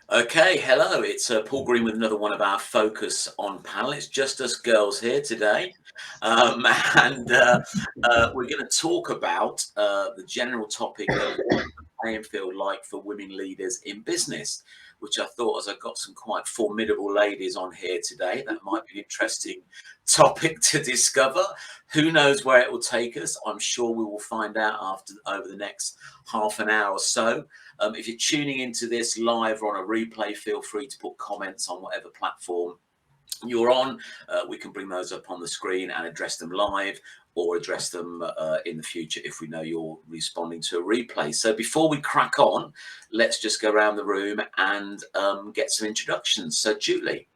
Okay, hello. It's Paul Green with another one of our Focus on panel. It's just us girls here today. Um, and we're going to talk about the general topic of what the playing field like for women leaders in business, which I thought, as I've got some quite formidable ladies on here today, that might be an interesting topic to discover. Who knows where it will take us? I'm sure we will find out over the next half an hour or so. If you're tuning into this live or on a replay, feel free to put comments on whatever platform you're on. We can bring those up on the screen and address them live or address them in the future if we know you're responding to a replay. So before we crack on, let's just go around the room and get some introductions. So Julie,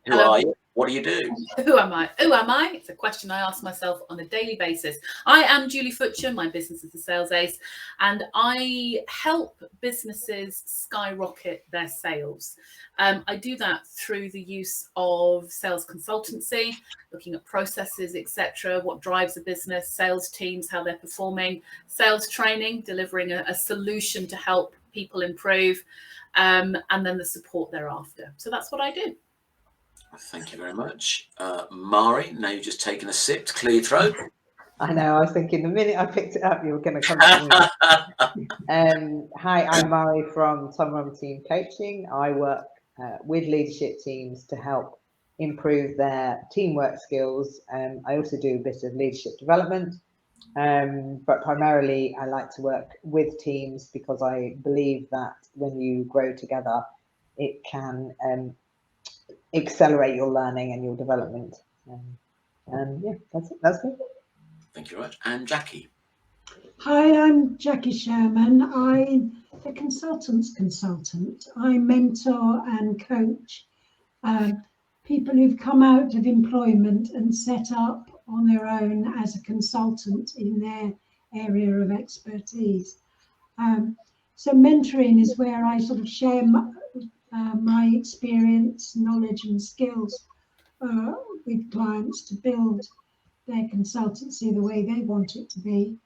who are you? What do you do? Who am I? Who am I? It's a question I ask myself on a daily basis. I am Julie Futcher. My business is the Sales Ace, and I help businesses skyrocket their sales. I do that through the use of sales consultancy, looking at processes, etc., what drives a business, sales teams, how they're performing, sales training, delivering a solution to help people improve, and then the support thereafter. So that's what I do. Thank you very much. Mari, now you've just taken a sip to clear your throat. I know, I was thinking the minute I picked it up, you were going to come to me. Hi, I'm Mari from Tom Rum Team Coaching. I work with leadership teams to help improve their teamwork skills. I also do a bit of leadership development, but primarily I like to work with teams because I believe that when you grow together, it can accelerate your learning and your development. Yeah, that's it. That's me. Thank you very much. And Jackie. Hi, I'm Jackie Sherman. I'm a consultant's consultant. I mentor and coach people who've come out of employment and set up on their own as a consultant in their area of expertise. So mentoring is where I sort of share my experience, knowledge and skills with clients to build their consultancy the way they want it to be.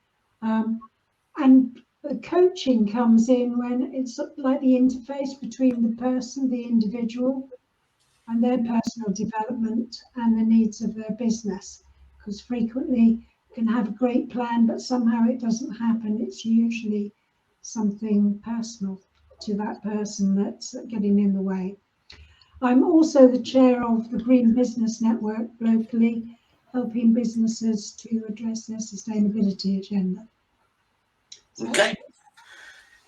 And the coaching comes in when it's like the interface between the person, the individual, and their personal development and the needs of their business. Because frequently you can have a great plan, but somehow it doesn't happen. It's usually something personal to that person that's getting in the way. I'm also the chair of the Green Business Network locally, helping businesses to address their sustainability agenda. Okay.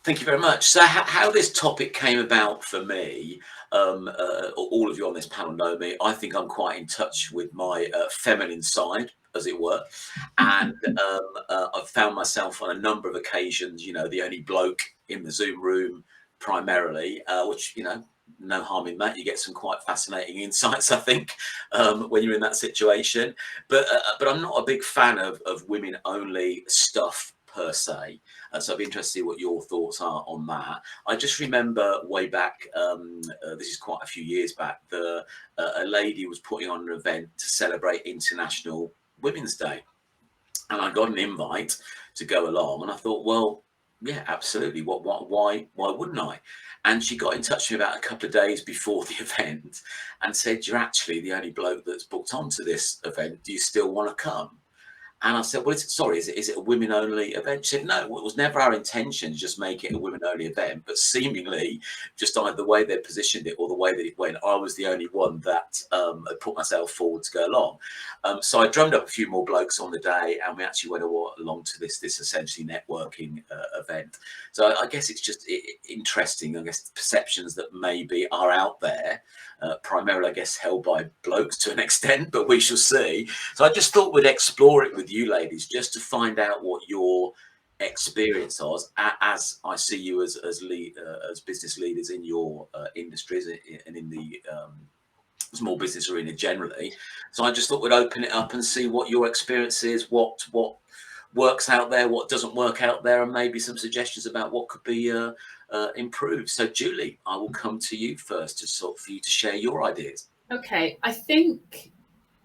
Thank you very much. So how this topic came about for me, all of you on this panel know me. I think I'm quite in touch with my feminine side, as it were. And I've found myself on a number of occasions, the only bloke in the Zoom room primarily, which, no harm in that. You get some quite fascinating insights, I think, when you're in that situation. But I'm not a big fan of women only stuff per se. So I'd be interested to see what your thoughts are on that. I just remember way back, this is quite a few years back, a lady was putting on an event to celebrate International Women's Day. And I got an invite to go along, and I thought, well, yeah, absolutely. Why wouldn't I? And she got in touch with me about a couple of days before the event and said, "You're actually the only bloke that's booked onto this event. Do you still want to come?" And I said, "Well, is it a women-only event?" She said, "No, it was never our intention to just make it a women-only event, but seemingly just either the way they positioned it or the way that it went, I was the only one that had put myself forward to go along." So I drummed up a few more blokes on the day, and we actually went along to this essentially networking event. So I guess it's just interesting, I guess, perceptions that maybe are out there, primarily, I guess, held by blokes to an extent, but we shall see. So I just thought we'd explore it with you ladies, just to find out what your experience was, as I see you as business leaders in your industries and in the small business arena generally. So I just thought we'd open it up and see what your experience is, what works out there, what doesn't work out there, and maybe some suggestions about what could be improved. So Julie, I will come to you first, for you to share your ideas. Okay, I think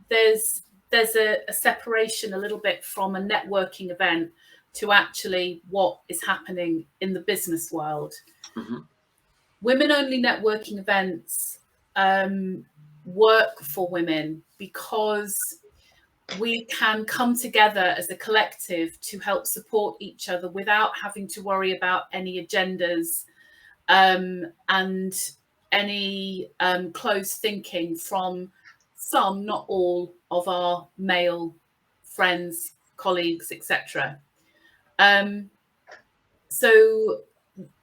there's a separation a little bit from a networking event to actually what is happening in the business world. Mm-hmm. women-only networking events work for women because we can come together as a collective to help support each other without having to worry about any agendas and any closed thinking from some, not all, of our male friends, colleagues, etc. So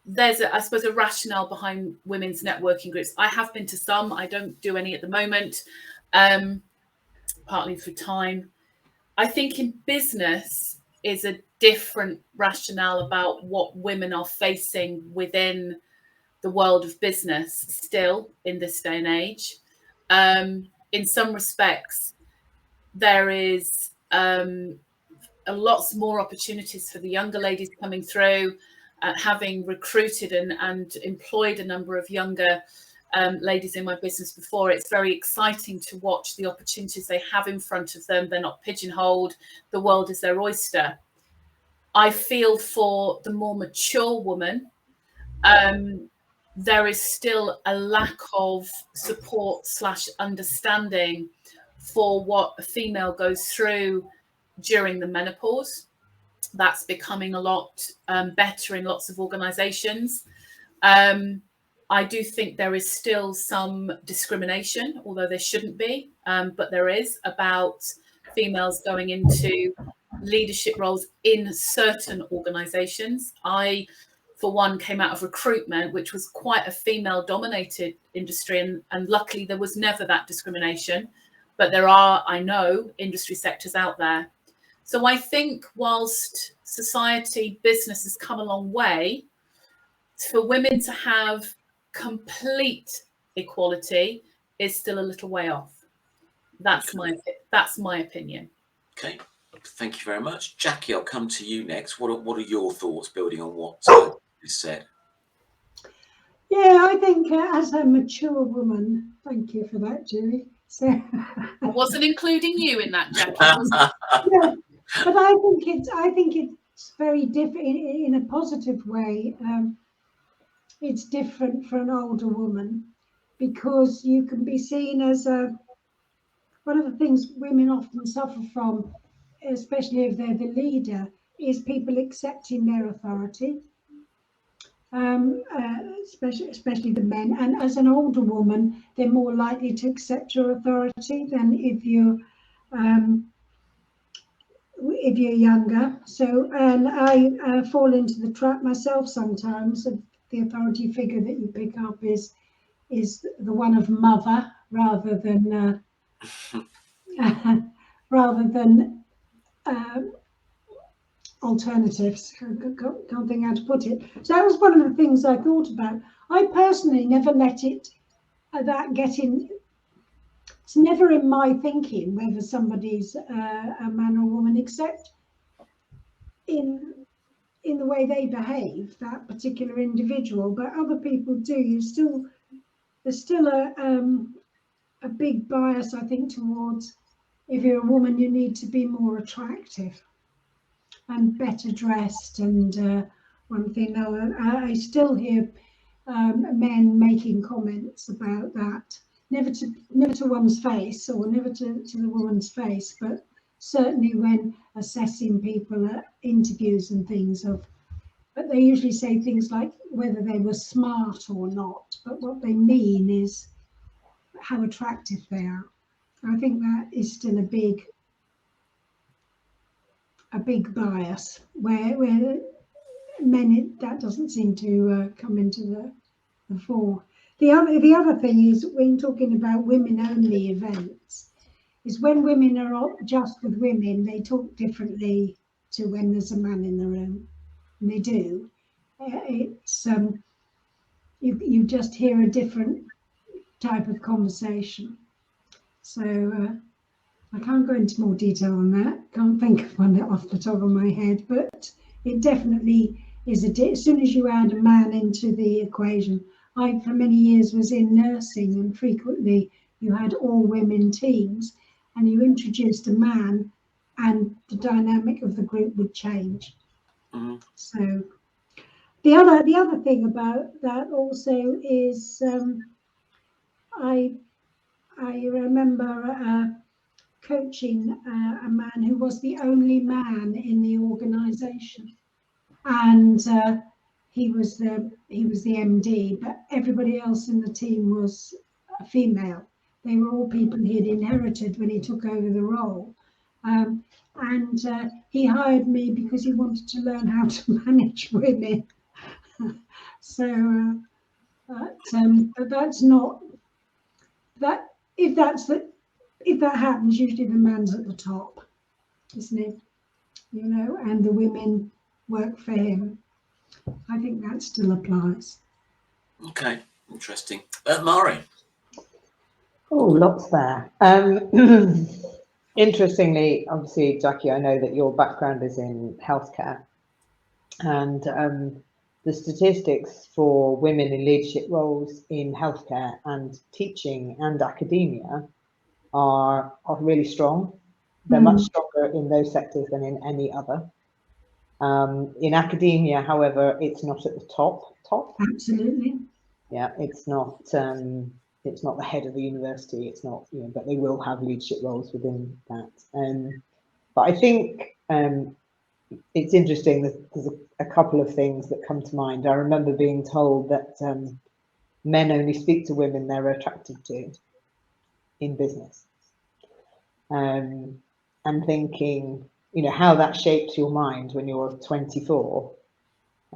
there's, I suppose, a rationale behind women's networking groups. I have been to some. I don't do any at the moment, partly for time. I think in business is a different rationale about what women are facing within the world of business still in this day and age. In some respects, there is lots more opportunities for the younger ladies coming through, having recruited and employed a number of younger ladies in my business before. It's very exciting to watch the opportunities they have in front of them. They're not pigeonholed. The world is their oyster. I feel for the more mature woman, there is still a lack of support / understanding for what a female goes through during the menopause. That's becoming a lot better in lots of organizations. I do think there is still some discrimination, although there shouldn't be, but there is, about females going into leadership roles in certain organizations. I, for one, came out of recruitment, which was quite a female-dominated industry, and luckily there was never that discrimination. But there are, I know, industry sectors out there. So I think whilst society, business has come a long way, for women to have complete equality is still a little way off. That's my opinion. Okay, thank you very much, Jackie. I'll come to you next. What are your thoughts building on what is said? Yeah, I think as a mature woman, thank you for that, Julie. So I wasn't including you in that, Jackie. Yeah, but I think it's very different in a positive way. It's different for an older woman because you can be seen as one of the things women often suffer from, especially if they're the leader, is people accepting their authority. Especially the men, and as an older woman, they're more likely to accept your authority than if you're younger. So, and I fall into the trap myself sometimes of the authority figure that you pick up is the one of mother rather than alternatives. Can't think how to put it. So that was one of the things I thought about. I personally never let it that get in. It's never in my thinking whether somebody's a man or woman, except in the way they behave, that particular individual. But other people do. There's still a big bias, I think, towards if you're a woman, you need to be more attractive and better dressed. And one thing, I still hear men making comments about that. Never to one's face, or never to the woman's face, but certainly when assessing people at interviews and things. But they usually say things like whether they were smart or not. But what they mean is how attractive they are. I think that is still a big bias where men, that doesn't seem to come into the fore. The other thing is, when talking about women-only events, is when women are just with women, they talk differently to when there's a man in the room. And they do. It's you just hear a different type of conversation. So I can't go into more detail on that. Can't think of one off the top of my head, but it definitely is as soon as you add a man into the equation. I, for many years, was in nursing, and frequently you had all women teams, and you introduced a man, and the dynamic of the group would change. So The other thing about that also is I remember coaching a man who was the only man in the organisation, and he was the MD, but everybody else in the team was a female. They were all people he had inherited when he took over the role. And he hired me because he wanted to learn how to manage women. So, but that's not that. If that happens, usually the man's at the top, isn't it? You know, and the women work for him. I think that still applies. Okay, interesting. Mari. Oh, lots there. Interestingly, obviously, Jackie, I know that your background is in healthcare, and the statistics for women in leadership roles in healthcare and teaching and academia are really strong. They're much stronger in those sectors than in any other. In academia, however, it's not at the top. Absolutely. Yeah, it's not the head of the university. It's not, you know, but they will have leadership roles within that. But I think it's interesting that there's a couple of things that come to mind. I remember being told that men only speak to women they're attracted to in business, and thinking, you know, how that shapes your mind when you're 24.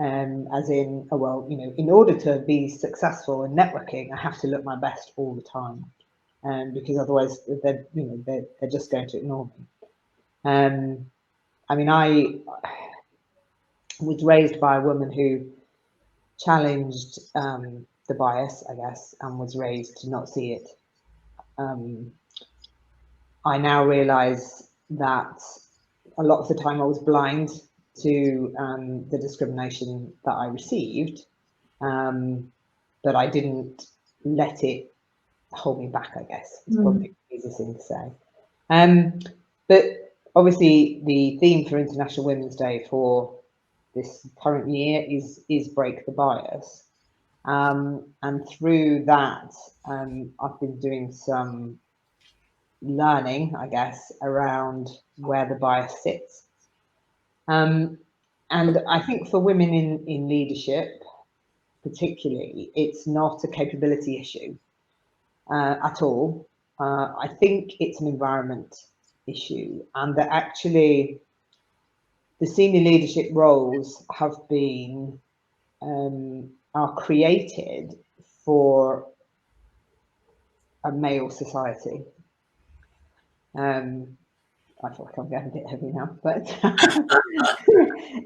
As in, oh, well, you know, in order to be successful in networking, I have to look my best all the time, because otherwise they're just going to ignore me. I mean, I was raised by a woman who challenged the bias, I guess, and was raised to not see it. I now realise that a lot of the time I was blind to the discrimination that I received, but I didn't let it hold me back, I guess. It's probably the easiest thing to say. But obviously the theme for International Women's Day for this current year is break the bias. And through that, I've been doing some learning, I guess, around where the bias sits. And I think for women in leadership, particularly, it's not a capability issue at all. I think it's an environment issue, and that actually the senior leadership roles have been are created for a male society. I feel like I'm getting a bit heavy now, but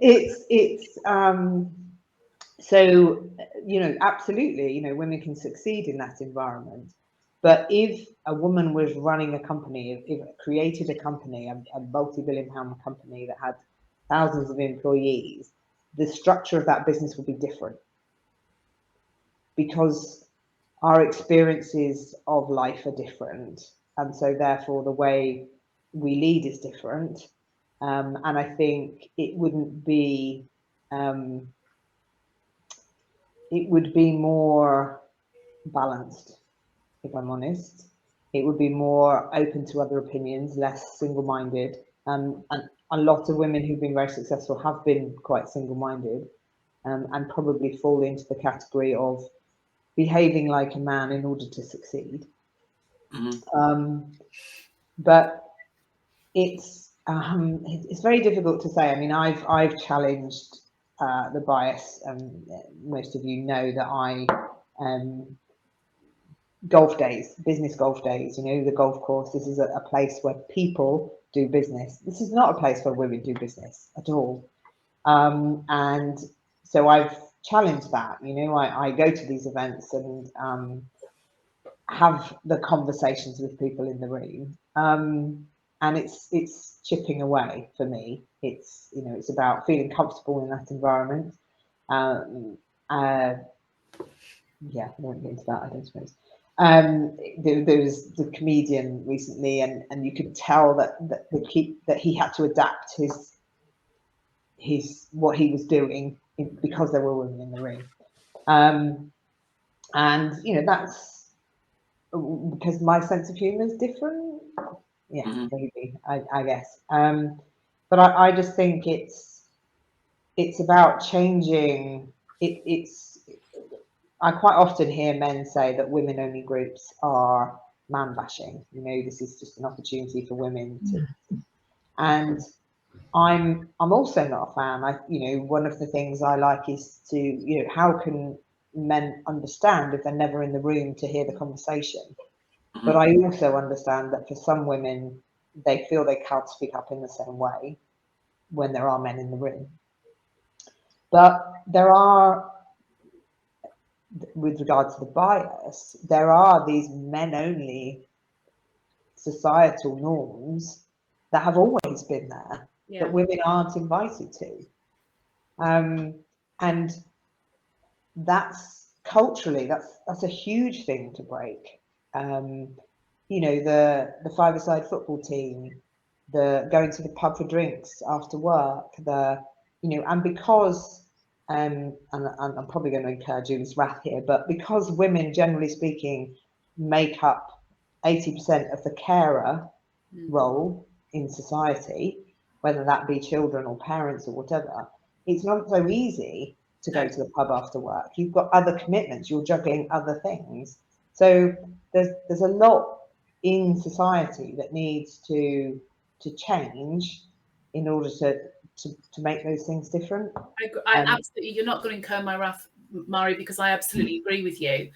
it's so, you know, absolutely, you know, women can succeed in that environment. But if a woman was running a company, if it created a company, a multi-billion-pound company that had thousands of employees, the structure of that business would be different, because our experiences of life are different, and so therefore the way we lead is different. And I think it wouldn't be it would be more balanced, if I'm honest. It would be more open to other opinions, less single-minded. And a lot of women who've been very successful have been quite single-minded, and probably fall into the category of behaving like a man in order to succeed. But it's very difficult to say. I mean, I've challenged the bias, and most of you know that I golf days, business golf days, you know, the golf course. This is a place where people do business. This is not a place where women do business at all. And so I've challenged that. You know, I go to these events and have the conversations with people in the room. And it's chipping away for me. It's, you know, it's about feeling comfortable in that environment. Yeah, I won't get into that, I don't suppose. There was the comedian recently, and you could tell that he had to adapt his what he was doing because there were women in the room. And that's because my sense of humour is different. Yeah, maybe, I guess. But I just think it's about changing. I quite often hear men say that women-only groups are man-bashing. This is just an opportunity for women to. And I'm also not a fan. One of the things I like is to, how can men understand if they're never in the room to hear the conversation? But I also understand that for some women, they feel they can't speak up in the same way when there are men in the room. But there are, with regard to the bias, there are these men-only societal norms that have always been there, that women aren't invited to. And that's culturally, that's a huge thing to break. The five-a-side football team, the going to the pub for drinks after work, and because, and I'm probably going to incur Julie's wrath here, but because women, generally speaking, make up 80% of the carer role in society, whether that be children or parents or whatever, it's not so easy to go to the pub after work. You've got other commitments, you're juggling other things. So there's a lot in society that needs to change in order to make those things different. I absolutely, you're not going to incur my wrath, Mari, because I absolutely agree with you.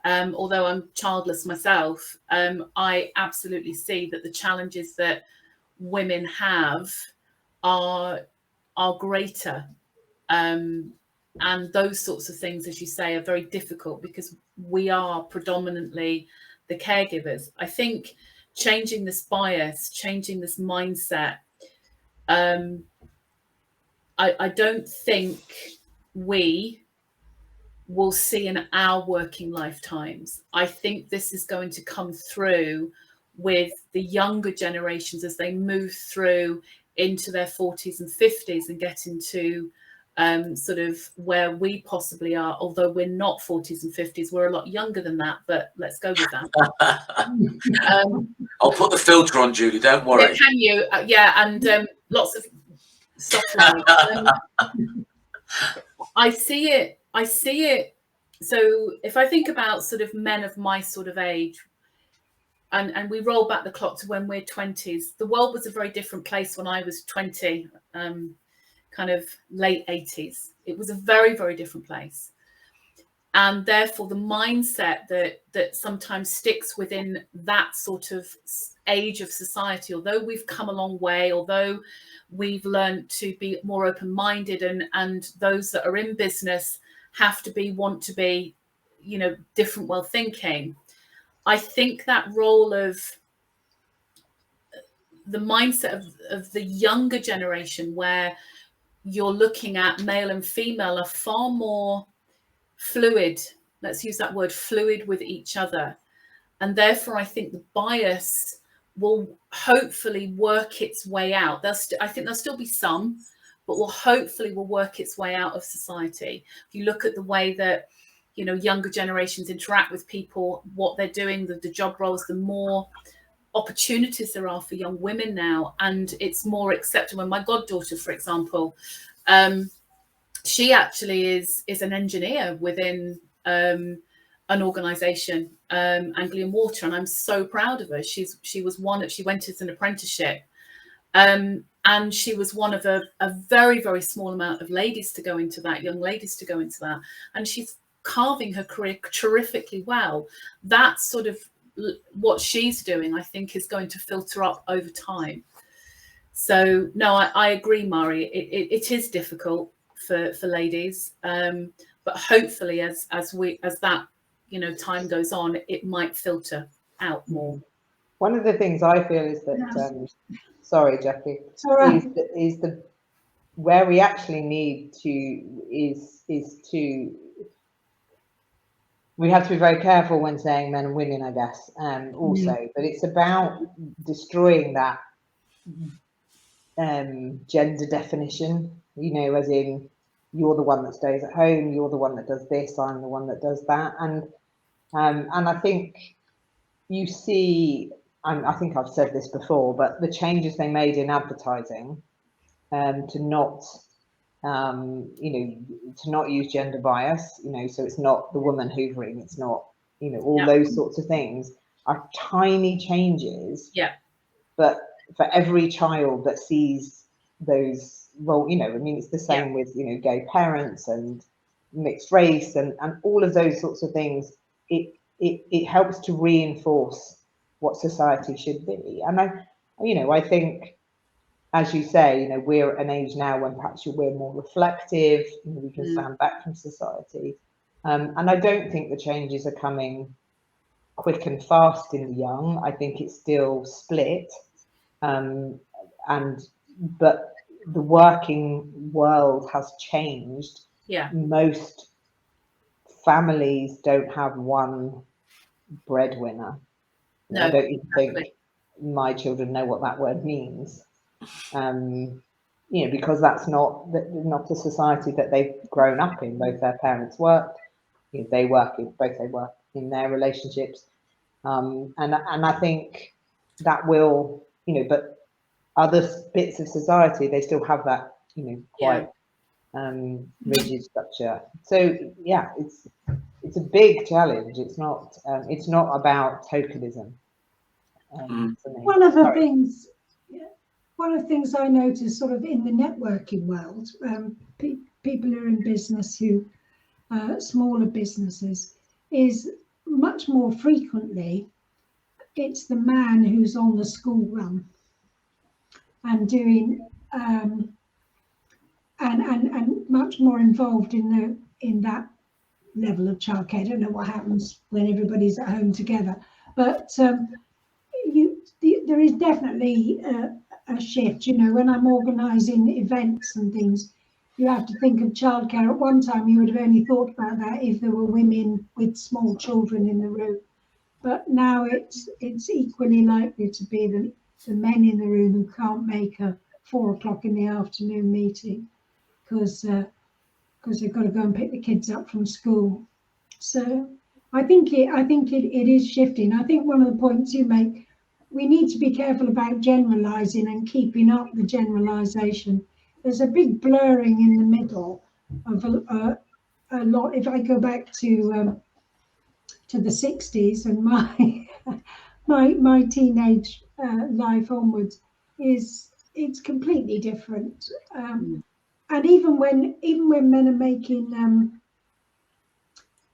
Although I'm childless myself, I absolutely see that the challenges that women have are greater. And those sorts of things, as you say, are very difficult because we are predominantly the caregivers. I think changing this bias, changing this mindset, I don't think we will see in our working lifetimes. I think this is going to come through with the younger generations as they move through into their 40s and 50s and get into sort of where we possibly are, although we're not 40s and 50s, we're a lot younger than that, but let's go with that. I'll put the filter on, Julie, don't worry. Yeah, can you? And lots of soft light. I see it. So if I think about sort of men of my sort of age, and we roll back the clock to when we're 20s, the world was a very different place when I was 20, kind of late 80s. It was a very, very different place. And therefore the mindset that sometimes sticks within that sort of age of society, although we've come a long way, although we've learned to be more open-minded, and those that are in business want to be, different well thinking. I think that role of the mindset of the younger generation, where you're looking at male and female, are far more fluid. Let's use that word, fluid, with each other. And therefore, I think the bias will hopefully work its way out. I think there'll still be some, but will hopefully work its way out of society. If you look at the way that, younger generations interact with people, what they're doing, the job roles, the more opportunities there are for young women now, and it's more acceptable. And my goddaughter, for example, she actually is an engineer within an organization, Anglian Water, and I'm so proud of her. She went as an apprenticeship, and she was one of a very, very small amount of young ladies to go into that, and she's carving her career terrifically well. That's sort of what she's doing, I think, is going to filter up over time. So no, I agree, Mari. It is difficult for ladies, but hopefully as that time goes on, it might filter out more. One of the things I feel is that sorry, Jackie, is the where we actually need to is to, we have to be very careful when saying men and women, I guess, also, but it's about destroying that gender definition, as in you're the one that stays at home, you're the one that does this, I'm the one that does that. And I think you see, I think I've said this before, but the changes they made in advertising to not, to not use gender bias, so it's not the woman hoovering, it's not, all those sorts of things are tiny changes. Yeah. But for every child that sees those, well, I mean, it's the same with, gay parents and mixed race and all of those sorts of things. It helps to reinforce what society should be. And I think, as you say, we're at an age now when perhaps we're more reflective, we can stand back from society. And I don't think the changes are coming quick and fast in the young. I think it's still split. But the working world has changed. Yeah. Most families don't have one breadwinner. No, I don't even exactly. think my children know what that word means. Because that's not a society that they've grown up in. Both their parents work, they work in their relationships, and I think that will, but other bits of society, they still have that, quite rigid structure. So yeah, it's a big challenge. It's not about tokenism. One of the things I notice sort of in the networking world, people who are in business, smaller businesses, is much more frequently it's the man who's on the school run and doing and much more involved in that level of childcare. I don't know what happens when everybody's at home together, but there is definitely a shift. When I'm organising events and things, you have to think of childcare. At one time, you would have only thought about that if there were women with small children in the room, but now it's equally likely to be the men in the room who can't make a 4 o'clock in the afternoon meeting because they've got to go and pick the kids up from school. So I think it is shifting. I think one of the points you make, we need to be careful about generalising and keeping up the generalisation. There's a big blurring in the middle of a lot. If I go back to the 60s and my teenage life onwards, it's completely different. And even when men are making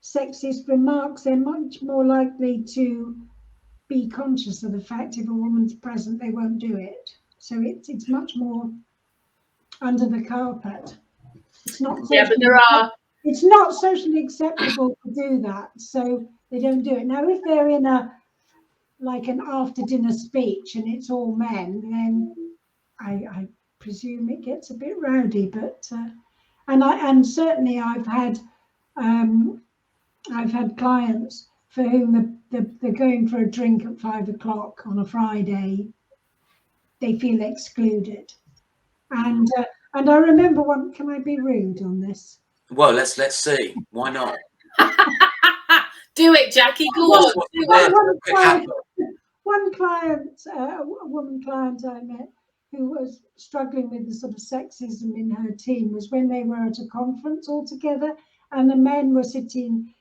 sexist remarks, they're much more likely to be conscious of the fact if a woman's present, they won't do it. So it's much more under the carpet. It's not. Yeah, but there are. It's not socially acceptable to do that, so they don't do it. Now, if they're in an after dinner speech and it's all men, then I presume it gets a bit rowdy. But and certainly I've had clients for whom they're going for a drink at 5 o'clock on a Friday. They feel excluded, and I remember one. Can I be rude on this? Well, let's see. Why not? Do it, Jackie. Go on. One client, a woman client I met, who was struggling with the sort of sexism in her team, was when they were at a conference all together, and the men were sitting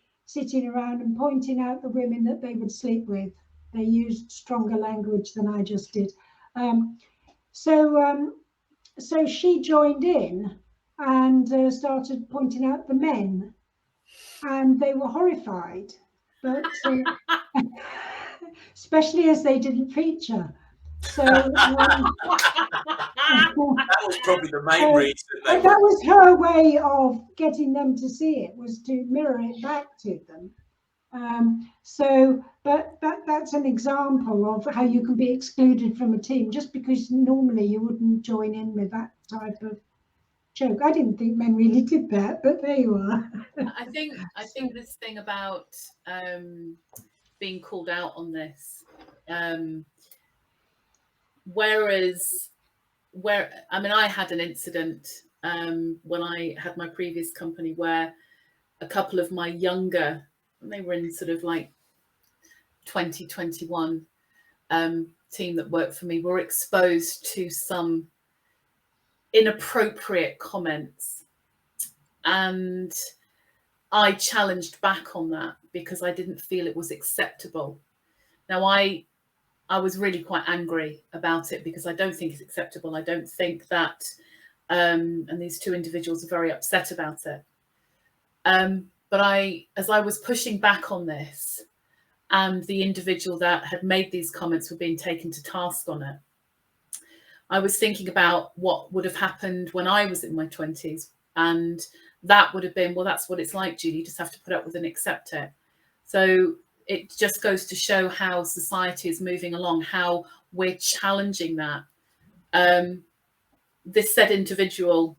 around and pointing out the women that they would sleep with. They used stronger language than I just did. So she joined in and started pointing out the men, and they were horrified, but especially as they didn't feature. So that was probably the main reason. That was her way of getting them to see it, was to mirror it back to them. But that's an example of how you can be excluded from a team just because normally you wouldn't join in with that type of joke. I didn't think men really did that, but there you are. I think this thing about being called out on this, I had an incident when I had my previous company, where a couple of my younger, they were in sort of like 2021 team that worked for me, were exposed to some inappropriate comments, and I challenged back on that because I didn't feel it was acceptable. Now I was really quite angry about it because I don't think it's acceptable. I don't think that, and these two individuals are very upset about it. But as I was pushing back on this, and the individual that had made these comments were being taken to task on it, I was thinking about what would have happened when I was in my 20s. And that would have been, well, that's what it's like, Julie. You just have to put up with and accept it. So it just goes to show how society is moving along, how we're challenging that. This said individual,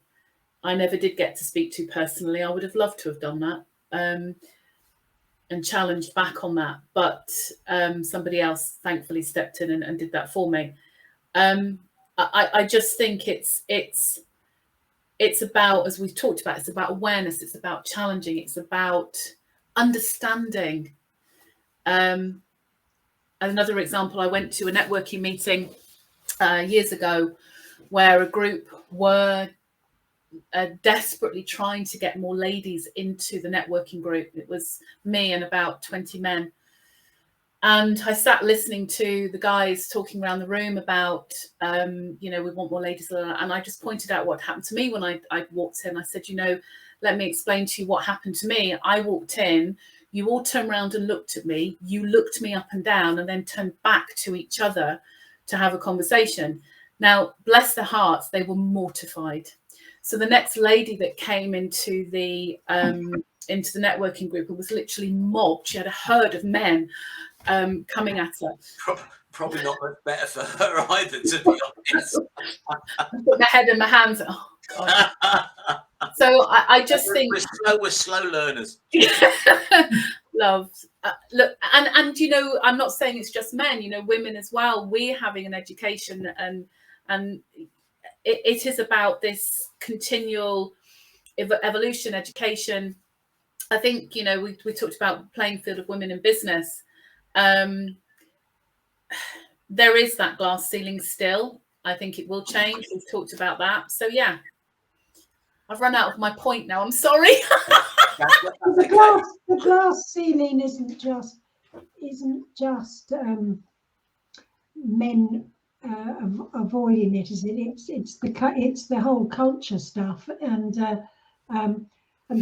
I never did get to speak to personally. I would have loved to have done that and challenged back on that. But somebody else thankfully stepped in and did that for me. I just think it's about, as we've talked about, it's about awareness, it's about challenging, it's about understanding. Another example, I went to a networking meeting years ago where a group were desperately trying to get more ladies into the networking group. It was me and about 20 men. And I sat listening to the guys talking around the room about, we want more ladies. And I just pointed out what happened to me when I walked in. I said, let me explain to you what happened to me. I walked in, you all turned around and looked at me. You looked me up and down and then turned back to each other to have a conversation. Now, bless their hearts, they were mortified. So the next lady that came into the networking group, it was literally mobbed. She had a herd of men coming at her. Probably not much better for her either, to be honest. I put my head in my hands. Oh, God. So I just think we're slow learners. Love. Look, and I'm not saying it's just men. Women as well. We're having an education, and it is about this continual evolution, education. I think we talked about playing field of women in business. There is that glass ceiling still. I think it will change. We've talked about that. So yeah, I've run out of my point now. I'm sorry. The glass ceiling isn't just men avoiding it, is it? It's the whole culture stuff and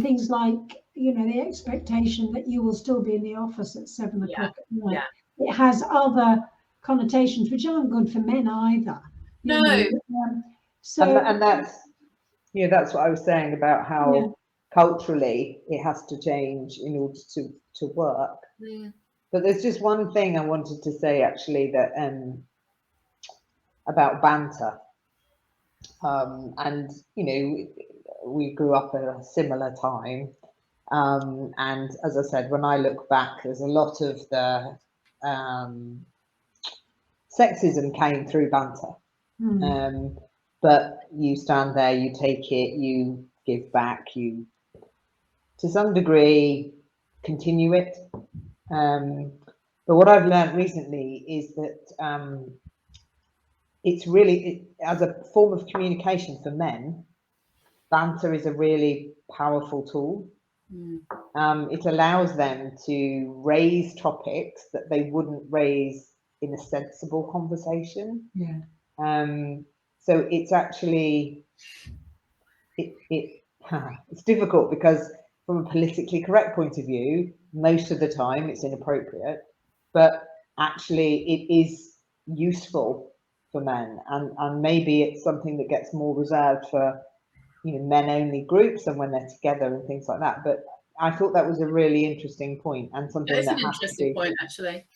things like the expectation that you will still be in the office at 7 o'clock at night. Yeah. It has other connotations which aren't good for men either. No. And that's what I was saying about how culturally it has to change in order to work. Mm. But there's just one thing I wanted to say actually, that about banter. And we grew up at a similar time. And as I said, when I look back, there's a lot of the sexism came through banter. But you stand there, you take it, you give back, you to some degree continue it. But what I've learned recently is that it's really, as a form of communication for men, banter is a really powerful tool. It allows them to raise topics that they wouldn't raise in a sensible conversation. So it's actually it's difficult because from a politically correct point of view, most of the time it's inappropriate, but actually it is useful for men, and maybe it's something that gets more reserved for men only groups and when they're together and things like that. But I thought that was a really interesting point, and something It's that an has interesting to be point actually.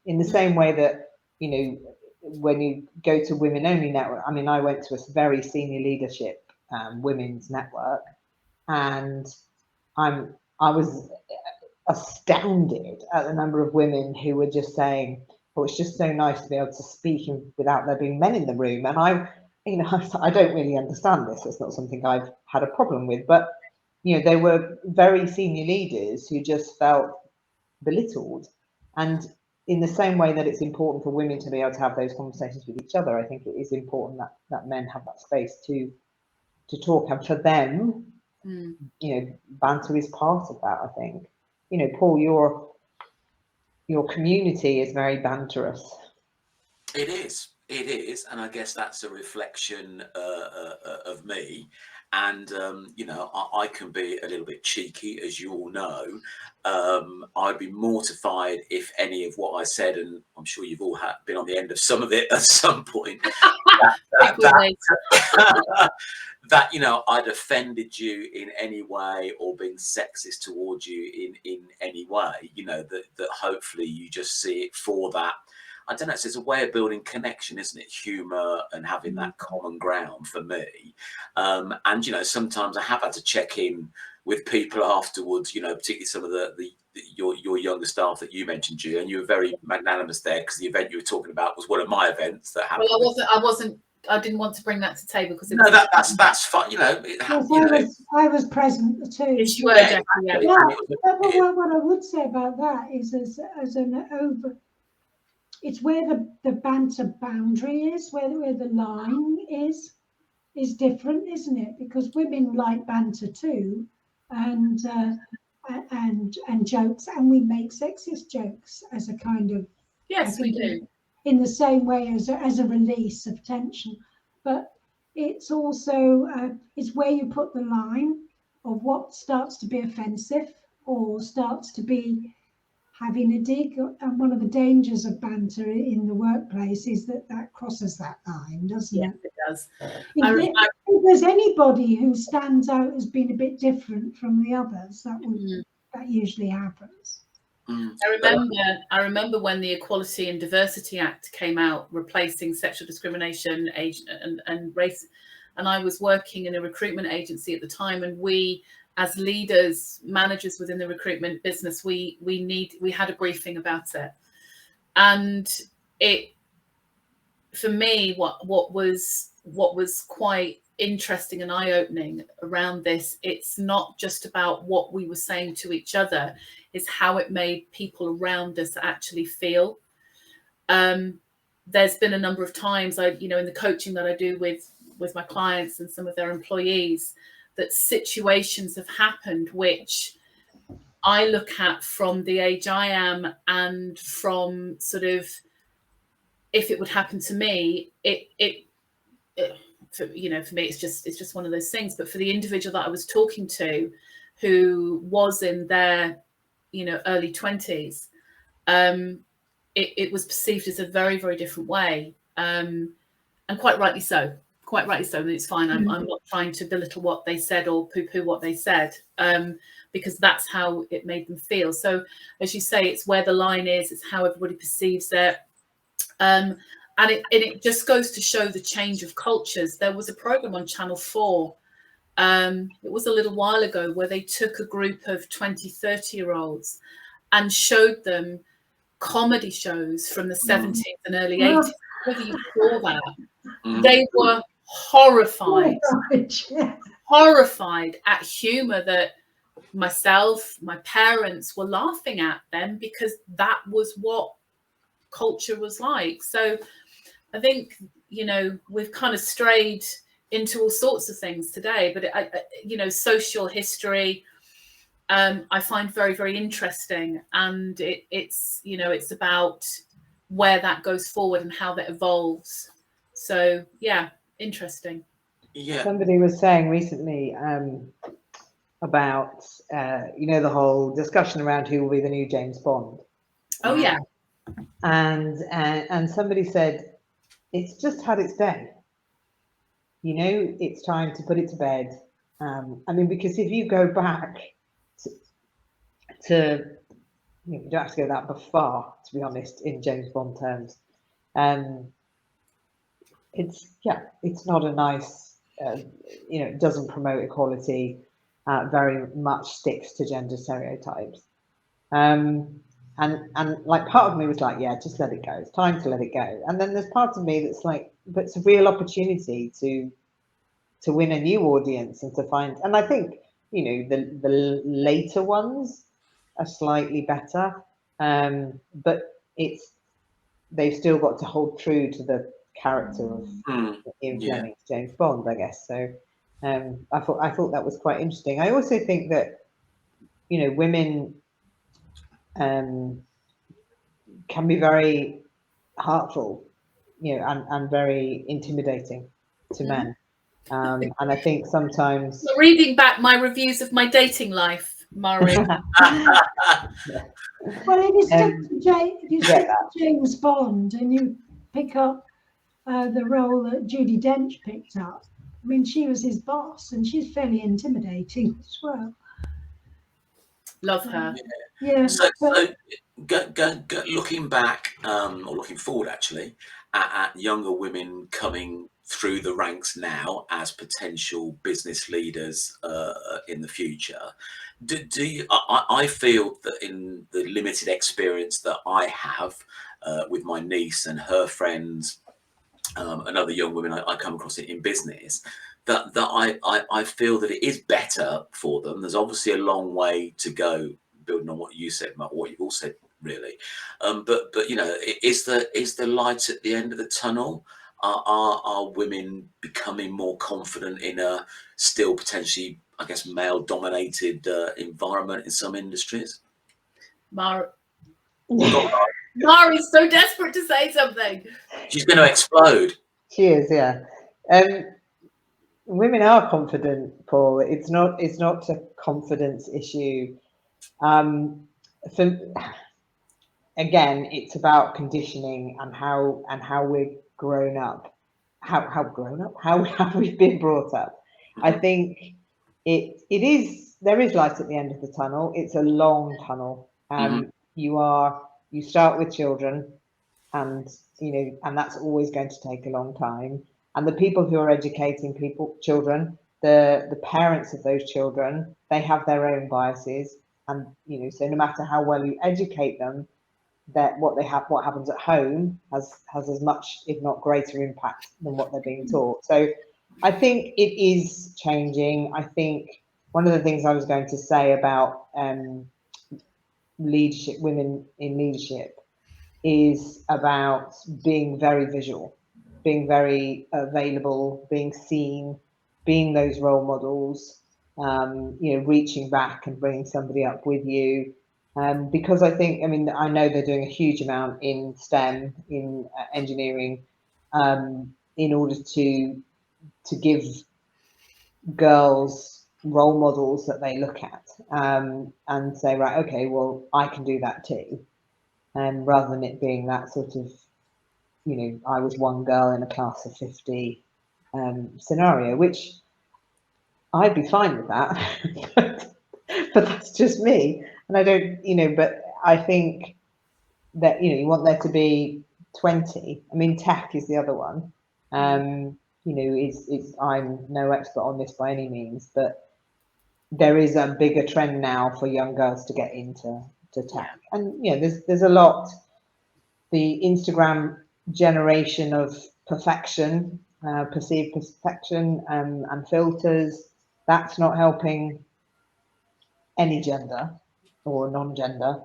In the same way that when you go to women only network, I mean, I went to a very senior leadership women's network, and I was astounded at the number of women who were just saying, "Oh, it's just so nice to be able to speak without there being men in the room." And you know, I don't really understand this. It's not something I've had a problem with, but you know, there were very senior leaders who just felt belittled. And in the same way that it's important for women to be able to have those conversations with each other, I think it is important that men have that space to talk. And for them, you know, banter is part of that, I think. You know, Paul, your community is very banterous. It is, and I guess that's a reflection of me. And you know, I can be a little bit cheeky, as you all know. I'd be mortified if any of what I said, and I'm sure you've all been on the end of some of it at some point, that you know, I'd offended you in any way or been sexist towards you in any way. You know, that hopefully you just see it for that. I don't know, it's a way of building connection, isn't it? Humour and having that common ground for me. And, you know, sometimes I have had to check in with people afterwards, you know, particularly some of your younger staff that you mentioned, Julie, and you were very magnanimous there because the event you were talking about was one of my events that happened. Well, I didn't want to bring that to table because that's fine. You know, I was present too. Yes, you were, Jackie, yeah. What I would say about that is, it's where the banter boundary is, where the line is different, isn't it? Because women like banter too, and jokes, and we make sexist jokes as a kind of, yes, we do, in the same way as a release of tension. But it's also it's where you put the line of what starts to be offensive or starts to be having a dig. And one of the dangers of banter in the workplace is that crosses that line, doesn't it? It does. If there's anybody who stands out as being a bit different from the others, that usually happens. I remember when the Equality and Diversity Act came out, replacing sexual discrimination and race. And I was working in a recruitment agency at the time, and we, as leaders, managers within the recruitment business, we had a briefing about it. And it, for me, what was quite interesting and eye-opening around this, it's not just about what we were saying to each other, it's how it made people around us actually feel. There's been a number of times in the coaching that I do with my clients and some of their employees, that situations have happened which I look at from the age I am, and from sort of, if it would happen to me, for me, it's just one of those things. But for the individual that I was talking to, who was in their, early 20s, it was perceived as a very, very different way, and quite rightly so. Quite rightly so. And it's fine. I'm not trying to belittle what they said or poo-poo what they said, because that's how it made them feel. So, as you say, it's where the line is. It's how everybody perceives it. And it just goes to show the change of cultures. There was a program on Channel 4, it was a little while ago, where they took a group of 20, 30-year-olds and showed them comedy shows from the 70s and early 80s. Whether you saw that, they were horrified at humour that myself, my parents were laughing at them, because that was what culture was like. So I think, we've kind of strayed into all sorts of things today, but social history, I find very, very interesting, and it's about where that goes forward and how that evolves. So yeah, interesting. Yeah. Somebody was saying recently about the whole discussion around who will be the new James Bond. Oh yeah. And somebody said, it's just had its day. It's time to put it to bed. Because if you go back to you don't have to go that far, to be honest, in James Bond terms. It's not a nice, it doesn't promote equality, very much sticks to gender stereotypes. And like part of me was like, yeah, just let it go. It's time to let it go. And then there's part of me that's like, it's a real opportunity to win a new audience and to find. And I think, you know, the later ones are slightly better, but they've still got to hold true to the character of Ian Fleming's James Bond, I guess. So I thought that was quite interesting. I also think that, you know, women can be very heartful, you know, and very intimidating to men. And I think sometimes reading back my reviews of my dating life, Murray. Well, if you stick to James Bond and you pick up the role that Judi Dench picked up, I mean, she was his boss, and she's fairly intimidating as well. Love her. Yeah. So looking back, or looking forward actually, at younger women coming through the ranks now as potential business leaders in the future, do you, I feel that in the limited experience that I have with my niece and her friends and other young women I come across in business, that I feel that it is better for them. There's obviously a long way to go, building on what you said, Mark, what you've all said, really. But you know, is the light at the end of the tunnel? Are women becoming more confident in a still potentially, I guess, male-dominated environment in some industries? Mari's so desperate to say something. She's going to explode. She is, yeah. Women are confident, Paul. It's not a confidence issue. Again, it's about conditioning and how we're grown up. How have we been brought up? I think it is, there is light at the end of the tunnel. It's a long tunnel. You start with children, and you know, and that's always going to take a long time. And the people who are educating children, the parents of those children, they have their own biases, and you know, so no matter how well you educate them, that what happens at home has as much, if not greater, impact than what they're being taught. So I think it is changing. I think one of the things I was going to say about leadership, women in leadership, is about being very visual, being very available, being seen, being those role models, you know, reaching back and bringing somebody up with you. Because I think, I mean, I know they're doing a huge amount in STEM, in engineering, in order to give girls role models that they look at, and say, right, okay, well, I can do that too. Rather than it being that sort of, you know, I was one girl in a class of 50 scenario, which I'd be fine with that, but that's just me. And I don't, you know, but I think that, you know, you want there to be 20. I mean, tech is the other one. You know, I'm no expert on this by any means, but there is a bigger trend now for young girls to get into tech. And you know, there's a lot. The Instagram generation of perfection, perceived perfection, and filters, that's not helping any gender or non-gender,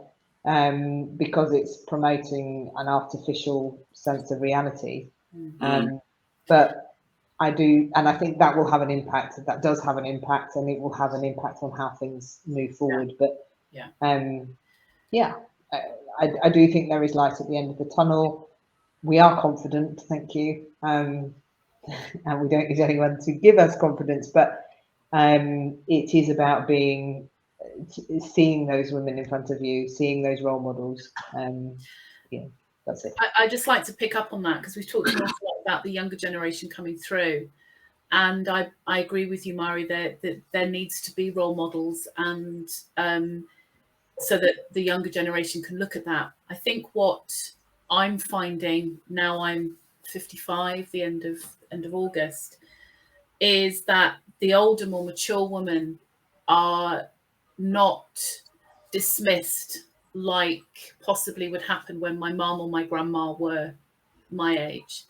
because it's promoting an artificial sense of reality. But I do, and I think that will have an impact. That does have an impact, and it will have an impact on how things move forward. But I do think there is light at the end of the tunnel. We are confident, thank you, and we don't need anyone to give us confidence. But it is about seeing those women in front of you, seeing those role models. Yeah, that's it. I just like to pick up on that, because we've talked an awful lot about the younger generation coming through, and I agree with you, Mari, that there needs to be role models, and so that the younger generation can look at that. I think what I'm finding now, I'm 55, the end of August, is that the older, more mature women are not dismissed like possibly would happen when my mum or my grandma were my age.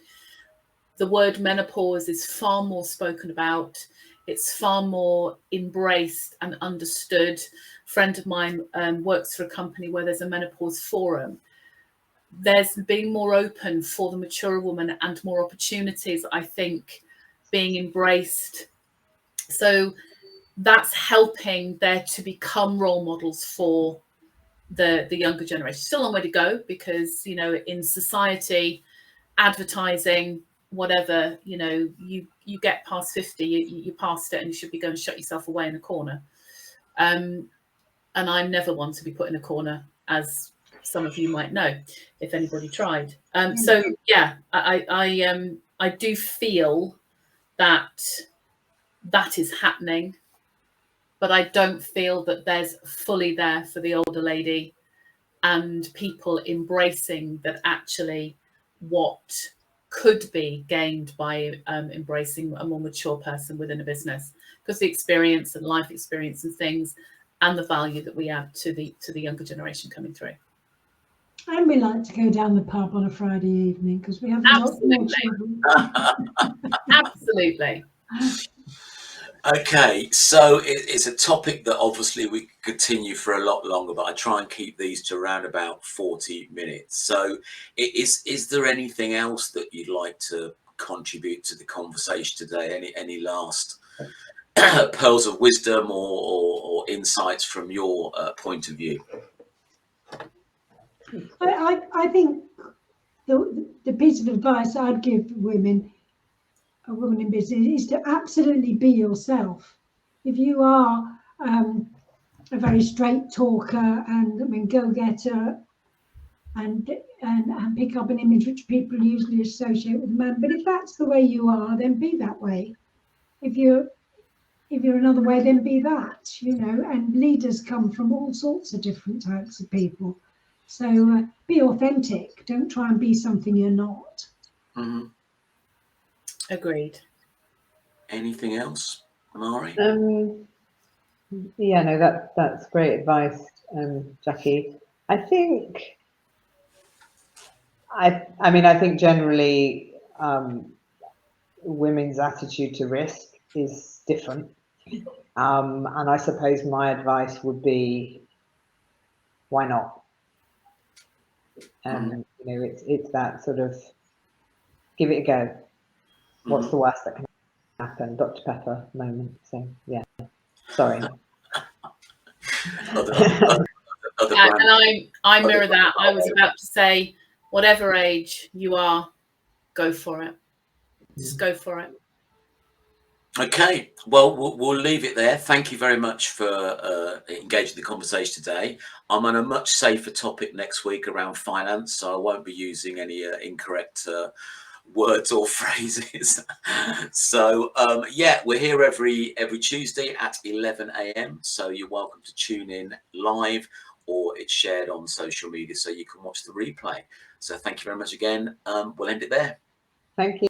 the word menopause is far more spoken about. It's far more embraced and understood. A friend of mine works for a company where there's a menopause forum. There's been more open for the mature woman and more opportunities, I think, being embraced. So that's helping there to become role models for the younger generation. Still a long way to go, because, you know, in society, advertising, whatever, you know, you get past 50, you passed it, and you should be going to shut yourself away in a corner. And I'm never one to be put in a corner, as some of you might know, if anybody tried. So yeah, I do feel that is happening, but I don't feel that there's fully there for the older lady and people embracing that actually what could be gained by embracing a more mature person within a business, because the experience and life experience and things and the value that we add to the younger generation coming through. And we like to go down the pub on a Friday evening because we have a lot more children. Absolutely. Okay, so it's a topic that obviously we could continue for a lot longer, but I try and keep these to around about 40 minutes. So is there anything else that you'd like to contribute to the conversation today? Any last pearls of wisdom or insights from your point of view? I think the piece of advice I'd give a woman in business, is to absolutely be yourself. If you are a very straight talker and go-getter and pick up an image which people usually associate with men, but if that's the way you are, then be that way. If you're another way, then be that, you know. And leaders come from all sorts of different types of people. So be authentic. Don't try and be something you're not. Mm-hmm. Agreed. Anything else, Mari? Yeah, no, that's great advice, Jackie. I think generally women's attitude to risk is different. And I suppose my advice would be, why not? And you know, it's that sort of give it a go. What's the worst that can happen? Dr. Pepper moment. So yeah, sorry. And I mirror that. I was about to say, whatever age you are, go for it. Just go for it. Okay, well, we'll leave it there. Thank you very much for engaging the conversation today. I'm on a much safer topic next week around finance, so I won't be using any incorrect words or phrases. So yeah, we're here every Tuesday at 11 a.m. So you're welcome to tune in live, or it's shared on social media so you can watch the replay. So thank you very much again. We'll end it there. Thank you.